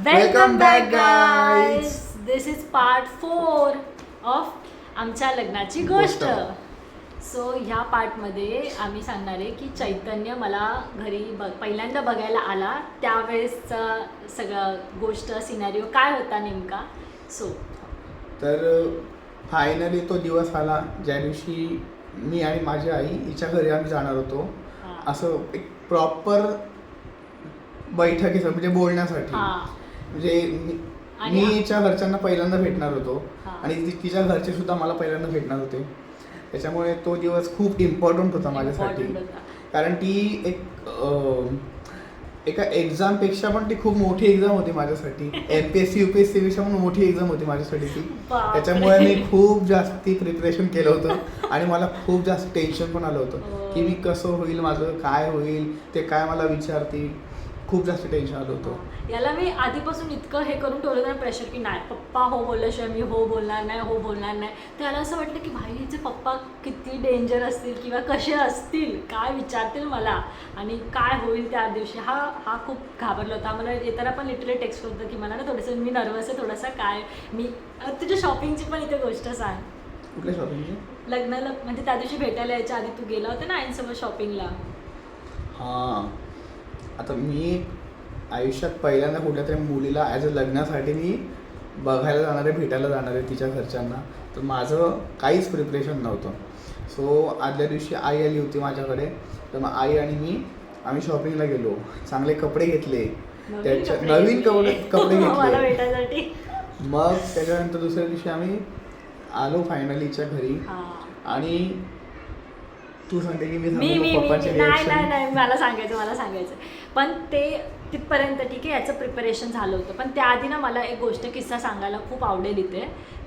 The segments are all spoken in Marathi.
Welcome back guys. This is part 4 of आमच्या लग्नाची गोष्ट. सो ह्या पार्टमध्ये आम्ही सांगणार आहे की चैतन्य मला घरी पहिल्यांदा बघायला आला त्यावेळेसचा सगळं गोष्ट सिनॅरिओ काय होता नेमका. सो तर फायनली तो दिवस आला ज्या दिवशी मी आणि माझी आई हिच्या घरी आम्ही जाणार होतो. असं एक प्रॉपर बैठकीचं म्हणजे बोलण्यासाठी. म्हणजे मी हिच्या घरच्यांना पहिल्यांदा भेटणार होतो आणि तिच्या घरचे सुद्धा मला पहिल्यांदा भेटणार होते. त्याच्यामुळे तो दिवस खूप इम्पॉर्टंट होता माझ्यासाठी. कारण ती एका एक्झामपेक्षा पण ती खूप मोठी एक्झाम होती माझ्यासाठी. MPSC UPSC पेक्षा पण मोठी एक्झाम होती माझ्यासाठी ती. त्याच्यामुळे मी खूप जास्ती प्रिपरेशन केलं होतं आणि मला खूप जास्त टेन्शन पण आलं होतं की मी कसं होईल, माझं काय होईल, ते काय मला विचारतील. खूप जास्त टेन्शन आलं होतं. याला मी आधीपासून इतकं हे करून ठेवलं होतं प्रेशर की नाही पप्पा हो बोलल्याशिवाय मी हो बोलणार नाही. त्याला असं वाटलं की भाई हिचे पप्पा किती डेंजर असतील किंवा कसे असतील, काय विचारतील मला आणि काय होईल त्या दिवशी. हा खूप घाबरला होता. मला येताना पण लिटरली टेक्स्ट होतं की मला ना थोडंसं मी नर्वस आहे थोडासा. काय मी तुझ्या शॉपिंगची पण इथे गोष्ट सांग. कुठल्या शॉपिंगची? लग्नाला म्हणजे त्या दिवशी भेटायला यायच्या आधी तू गेला होता ना आईंसोबत शॉपिंगला. हां, आता मी आयुष्यात पहिल्यांदा कुठल्या तरी मुलीला ॲज अ लग्नासाठी मी बघायला जाणार आहे, भेटायला जाणार आहे तिच्या घरच्यांना. तर माझं काहीच प्रिपरेशन नव्हतं. सो आदल्या दिवशी आई आली होती माझ्याकडे. तर मग आई आणि मी आम्ही शॉपिंगला गेलो. चांगले कपडे घेतले, त्याच्या नवीन कपडे घेतले. मग त्याच्यानंतर दुसऱ्या दिवशी आम्ही आलो फायनलीच्या घरी. आणि तू सांगते की मी नाही मला सांगायचं पण ते तिथपर्यंत ठीक आहे. याचं प्रिपरेशन झालं होतं. पण त्याआधी ना मला एक गोष्ट किस्सा सांगायला खूप आवडेल इथे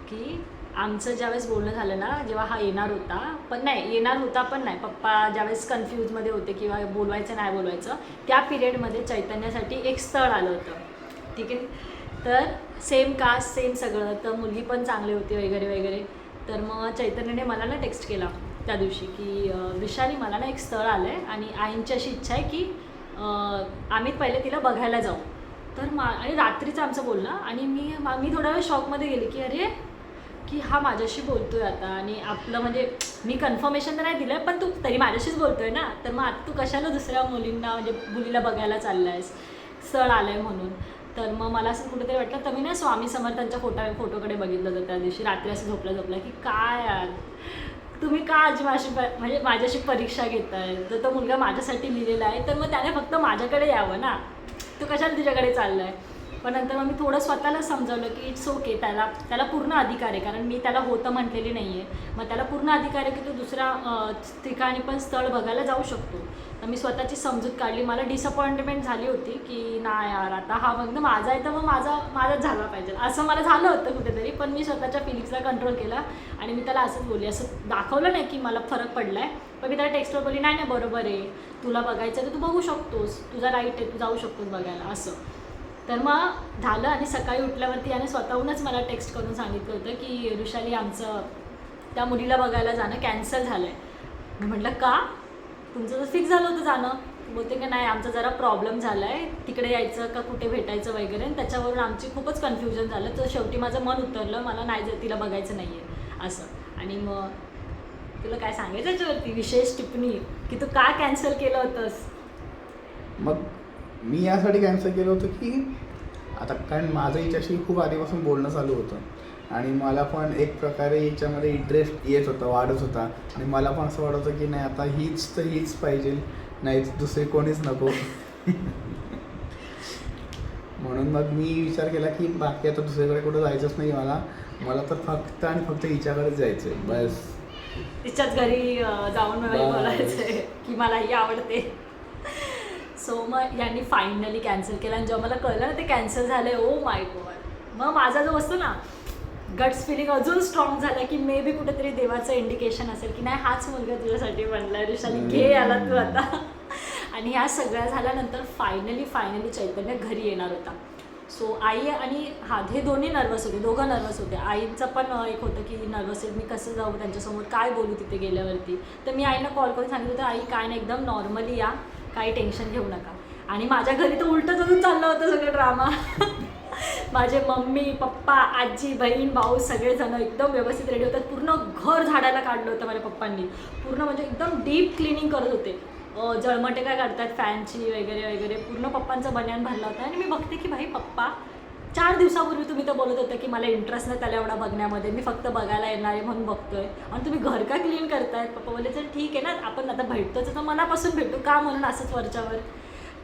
की आमचं ज्यावेळेस बोलणं झालं ना, जेव्हा हा येणार होता पण नाही पप्पा ज्यावेळेस कन्फ्यूजमध्ये होते किंवा बोलवायचं नाही बोलवायचं, त्या पिरियडमध्ये चैतन्यासाठी एक स्थळ आलं होतं. ठीक आहे. तर सेम कास्ट सेम सगळं, तर मुलगी पण चांगली होती वगैरे. तर मग चैतन्याने मला ना टेक्स्ट केला त्या दिवशी की विशाली मला ना एक स्थळ आलं आहे आणि आईंची अशी इच्छा आहे की आम्ही पहिले तिला बघायला जाऊ. तर आणि रात्रीचं आमचं बोलणं आणि मी थोडा वेळ शॉकमध्ये गेले की अरे की हा माझ्याशी बोलतोय आता आणि आपलं म्हणजे मी कन्फर्मेशन तर नाही दिलं पण तू तरी माझ्याशीच बोलतोय ना. तर मग आता तू कशाला दुसऱ्या मुलीला बघायला चालला आहेस, स्थळ आलं आहे म्हणून. तर मग मला असं कुठेतरी वाटलं. तर मी ना स्वामी समर्थांच्या फोटोकडे बघितलं होतं त्या दिवशी रात्री. असं झोपला की काय यार तुम्ही का आज माझ्याशी परीक्षा घेताय. तर तो मुलगा माझ्यासाठी लिहिलेला आहे तर मग त्याने फक्त माझ्याकडे यावं ना, तो कशाला तुझ्याकडे चालला आहे. पण नंतर मग मी थोडं स्वतःला समजावलं की इट्स ओके. त्याला पूर्ण अधिकार आहे कारण मी त्याला होतं म्हटलेली नाही आहे. मग त्याला पूर्ण अधिकार आहे की तो दुसऱ्या ठिकाणी पण स्थळ बघायला जाऊ शकतो. तर मी स्वतःची समजूत काढली. मला डिसअपॉइंटमेंट झाली होती की नाही यार आता हा फक्त माझा आहे तर मग माझाच झाला पाहिजे असं मला झालं होतं कुठेतरी. पण मी स्वतःच्या फिलिंग्सला कंट्रोल केला आणि मी त्याला असंच बोलली. असं दाखवलं नाही की मला फरक पडला आहे. पण मी त्याला टेक्स्टवर बोलली नाही बरोबर आहे, तुला बघायचं तर तू बघू शकतोस, तुझा राईट आहे, तू जाऊ शकतोस बघायला असं. तर मग झालं आणि सकाळी उठल्यावरती याने स्वतःहूनच मला टेक्स्ट करून सांगितलं होतं की ऋषाली आमचं त्या मुलीला बघायला जाणं कॅन्सल झालं आहे. मी म्हटलं का, तुमचं तर फिक्स झालं होतं जाणं. बोलते की नाही आमचा जरा प्रॉब्लेम झाला आहे, तिकडे यायचं का कुठे भेटायचं वगैरे. आणि त्याच्यावरून आमची खूपच कन्फ्युजन झालं. तर शेवटी माझं मन उतरलं, मला नाही तिला बघायचं नाही आहे असं. आणि मग तुला काय सांगायचं याच्यावरती विशेष टिप्पणी की तू का कॅन्सल केलं होतंस. मग मी यासाठी कॅन्सल केलं होतं की आता कारण माझं हिच्याशी खूप आधीपासून बोलणं चालू होतं आणि मला पण एक प्रकारे हिच्यामध्ये इंटरेस्ट येत होता, वाढत होता. आणि मला पण असं वाटत होतं की नाही आता हीच पाहिजे, नाही दुसरे कोणीच नको. म्हणून मग मी विचार केला की बाकी आता दुसरीकडे कुठं जायचंच नाही मला तर फक्त आणि फक्त हिच्याकडेच जायचं आहे बस. तिच्याच घरी जाऊन मला बोलायचं आहे की मला ही आवडते. सो मग यांनी फायनली कॅन्सल केलं आणि जेव्हा मला कळलं ना ते कॅन्सल झालं आहे ओ माय गॉड, मग माझा जो असतो ना गट्स फिलिंग अजून स्ट्रॉंग झाला की मे बी कुठेतरी देवाचं इंडिकेशन असेल की नाही हाच मुलगा तुझ्यासाठी बनला ऋषाली, घे याला तू आता. आणि ह्या सगळ्या झाल्यानंतर फायनली चैतन्य घरी येणार होता. सो आई आणि हे दोघं नर्वस होते. आईचं पण एक होतं की नर्वस आहे, मी कसं जाऊ त्यांच्यासमोर, काय बोलू तिथे गेल्यावरती. तर मी आईला कॉल करून सांगितलं होतं आई काय नाही एकदम नॉर्मली या, काही टेन्शन घेऊ नका. आणि माझ्या घरी तर उलटंच अजून चाललं होतं सगळं ड्रामा. माझे मम्मी पप्पा आजी बहीण भाऊ सगळेजण एकदम व्यवस्थित रेडी होतात. पूर्ण घर झाडायला काढलं होतं माझ्या पप्पांनी. पूर्ण म्हणजे एकदम डीप क्लिनिंग करत होते. जळमटे काय काढतात फॅनची वगैरे वगैरे. पूर्ण पप्पांचा बन्यान भरला होता. आणि मी बघते की भाई पप्पा 4 दिवसापूर्वी तुम्ही तर बोलत होता की मला इंटरेस्ट नाही त्याला एवढा बघण्यामध्ये, मी फक्त बघायला येणार आहे म्हणून बघतोय, आणि तुम्ही घर का क्लीन करतायत. पप्पा बोलले चल ठीक आहे ना, आपण आता भेटतोच तर मनापासून भेटू का म्हणून असंच वरच्यावर.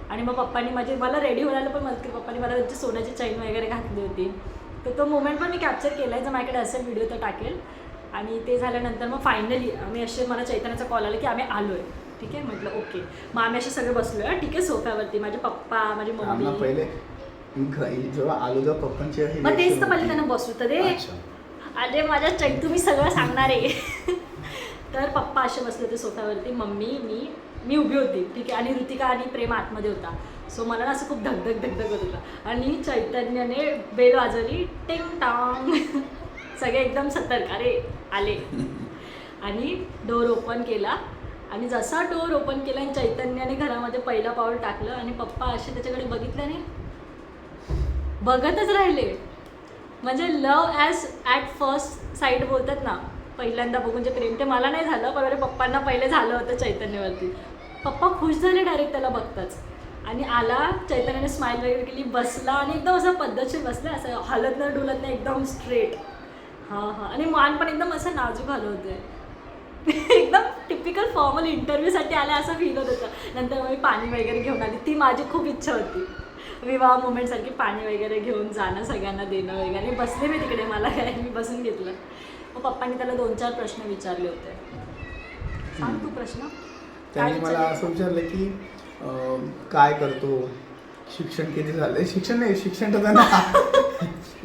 आणि मग पप्पांनी मला रेडी होण्याला पण मदत केली. पप्पांनी मला त्यांची सोन्याची चैन वगैरे घातली होती. तर तो मोमेंट पण मी कॅप्चर केला आहे. जर माझ्याकडे असेल व्हिडिओ तर टाकेल. आणि ते झाल्यानंतर मग फायनली आम्ही असे, मला चैतन्याचा कॉल आला की आम्ही आलो आहे. ठीक आहे म्हटलं ओके. मग आम्ही असे सगळे बसलो आहे ठीक आहे सोफ्यावरती. माझे पप्पा माझी मम्मी. पहिले जेव्हा आलो तेव्हा पप्पांची मग तेच तर पहिले त्यांना बसू तर दे. अरे माझ्या तुम्ही सगळं सांगणार आहे. तर पप्पा असे बसले होते सोफ्यावरती, मम्मी मी उभी होती ठीक आहे. आणि ऋतिका आणि प्रेम आतमध्ये होता. सो मला ना असं खूप धगधग होत होतं. आणि चैतन्याने बेल वाजवली टिंग टांग. सगळे एकदम सतर्क अरे आले. आणि डोर ओपन केला. आणि जसा डोर ओपन केला आणि चैतन्याने घरामध्ये पहिला पाऊल टाकलं आणि पप्पा असे त्याच्याकडे बघितल्याने बघतच राहिले. म्हणजे लव ॲज ॲट फर्स्ट साईट बोलतात ना, पहिल्यांदा बघून जे प्रेम, ते मला नाही झालं पण माझ्या पप्पांना पहिले झालं होतं चैतन्यावरती. पप्पा खुश झाले डायरेक्ट त्याला बघताच. आणि आला चैतन्याने स्माईल वगैरे केली, बसला आणि एकदम असं पद्धतशीर बसलं, असं हलत नाही डुलत नाही, एकदम स्ट्रेट. हां आणि मान पण एकदम असं नाजूक हलवतोय. एकदम टिपिकल फॉर्मल इंटरव्ह्यूसाठी आल्या असं फील होत होतं. नंतर मग मी पाणी वगैरे घेऊन आली. ती माझी खूप इच्छा होती विवाह मुमेंटसारखी, पाणी वगैरे घेऊन जाणं, सगळ्यांना देणं वगैरे. आणि बसले मी तिकडे, मला काय मी बसून घेतलं. मग पप्पांनी त्याला 2-4 प्रश्न विचारले होते. सांग तू प्रश्न. त्यांनी मला असं विचारलं की काय करतो, शिक्षण किती झालंय. शिक्षण तर त्यांना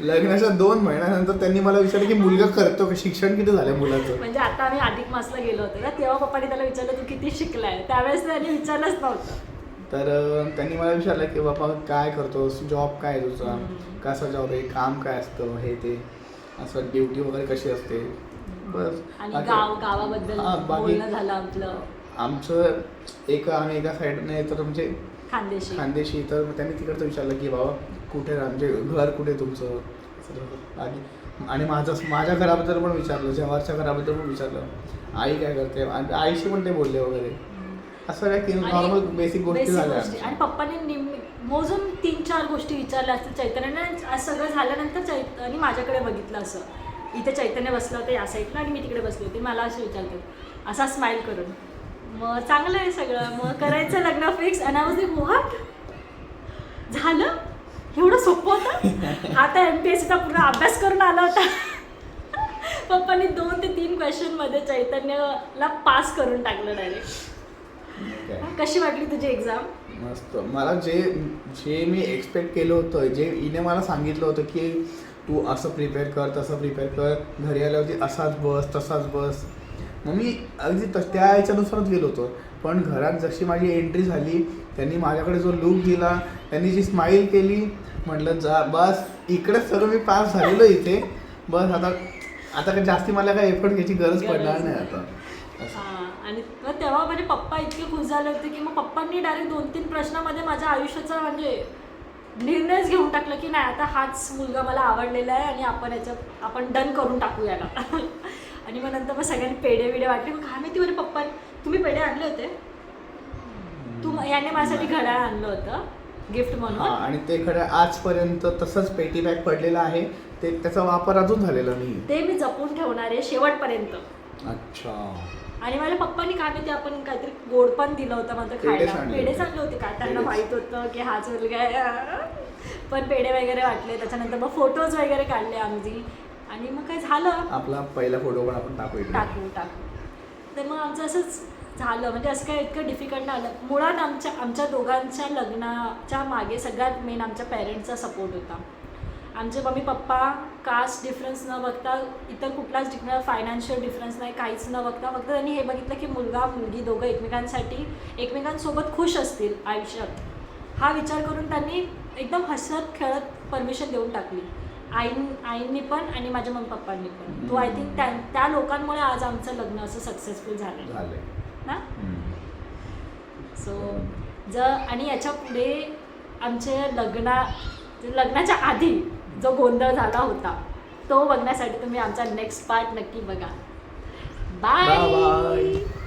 लग्नाच्या 2 महिन्यानंतर त्यांनी मला विचारलं की मुलगा करतो का, शिक्षण किती झालंय मुलाचं. म्हणजे आता आम्ही अधिक मासला गेलो होतो ना, तेव्हा पप्पांनी त्याला विचारलं तू किती शिकलाय. त्यावेळेस त्यांनी विचारलंच नव्हतं. तर त्यांनी मला विचारलं की बाबा काय करतोस, जॉब काय आहे तुझा, कसा जॉब आहे, काम काय असतं, हे ते असं ड्युटी वगैरे कशी असते. बस. आणि गावाबद्दल बोलणं झालं आपलं. आमचं आम्ही एका साईडने तर म्हणजे खानदेशी. तर त्यांनी तिकडचं विचारलं की बाबा कुठे म्हणजे घर कुठे तुमचं. आणि माझ्या घराबद्दल पण विचारलं, जवारच्या घराबद्दल पण विचारलं, आई काय करते, आणि आईशी पण ते बोलले वगैरे. असं काय की नॉर्मल बेसिक गोष्टी झाल्या. आणि पप्पांनी मोजून 3-4 गोष्टी विचारल्या असतील. चैतन्याने आज सगळं झाल्यानंतर चैतन्य माझ्याकडे बघितलं असं, इथे चैतन्य बसलं होतं या साईडला आणि मी तिकडे बसले होते. मला असं विचारतात असा स्माईल करून. मग चांगलं आहे सगळं, मग करायचं लग्न फिक्स. आणि आय वाज लाईक व्हॉट, झालं एवढं सोपं होतं. आता MPSCचा पूर्ण अभ्यास करून आला होता. पप्पांनी 2 ते 3 क्वेश्चनमध्ये चैतन्यला पास करून टाकलं डायरेक्ट. कशी वाटली तुझी एक्झाम. मस्त. मला जे मी एक्सपेक्ट केलं होतं, जे हिने मला सांगितलं होतं की तू असं प्रिपेअर कर, तसं प्रिपेअर कर, घरी आल्यावरती असाच बस तसाच बस, मग मी अगदी त्या ह्याच्यानुसारच गेलो होतो. पण घरात जशी माझी एंट्री झाली, त्यांनी माझ्याकडे जो लुक दिला, त्यांनी जी स्माईल केली, म्हटलं जा बस इकडेच सगळं मी पास झालेलो इथे. बस आता काही जास्ती मला काय एफर्ट घ्यायची गरज पडणार नाही आता. आणि मग तेव्हा माझे पप्पा इतके खुश झाले होते की मग पप्पांनी डायरेक्ट 2-3 प्रश्नामध्ये माझ्या आयुष्याचा म्हणजे निर्णयच घेऊन टाकलं की नाही आता हाच मुलगा मला आवडलेला आहे आणि आपण डन करून टाकू याला. आणि मग नंतर मग सगळ्यांनी पेढे वाटले. मग काय माहिती म्हणजे पप्पा तुम्ही पेढे आणले होते. याने माझ्यासाठी घड्याळ आणलं होतं गिफ्ट म्हणून. आणि ते घड्याळ आजपर्यंत तसंच पेटी बॅग पडलेलं आहे. त्याचा वापर अजून झालेला नाही. ते मी जपून ठेवणार आहे शेवटपर्यंत. अच्छा. आणि माझ्या पप्पांनी काय माहिती आपण काहीतरी गोड पण दिलं होतं माझं खायला. पेढे आणले होते काय, त्यांना माहित होतं की हाच मुलगा आहे. पण पेढे वगैरे वाटले. त्याच्यानंतर मग फोटोज वगैरे काढले आमची. आणि मग काय झालं, आपला पहिला फोटो पण आपण टाकू. तर मग आमचं असंच झालं. म्हणजे असं काय इतकं डिफिकल्ट आलं. मुळात आमच्या दोघांच्या लग्नाच्या मागे सगळ्यात मेन आमच्या पेरेंट्सचा सपोर्ट होता. आमचे मम्मी पप्पा कास्ट डिफरन्स न बघता, इतर कुठलाच फायनान्शियल डिफरन्स नाही, काहीच न बघता फक्त त्यांनी हे बघितलं की मुलगा मुलगी दोघं एकमेकांसोबत खुश असतील आयुष्यात, हा विचार करून त्यांनी एकदम हसत खेळत परमिशन देऊन टाकली. आईंनी पण आणि माझ्या मम्मी पप्पांनी पण. तो आय थिंक त्या लोकांमुळे आज आमचं लग्न असं सक्सेसफुल झालं ना. सो आणि याच्या पुढे आमच्या लग्नाच्या आधी जो गोंधळ झाला होता तो बघण्यासाठी तुम्ही आमचा नेक्स्ट पार्ट नक्की बघा. बाय. बाय.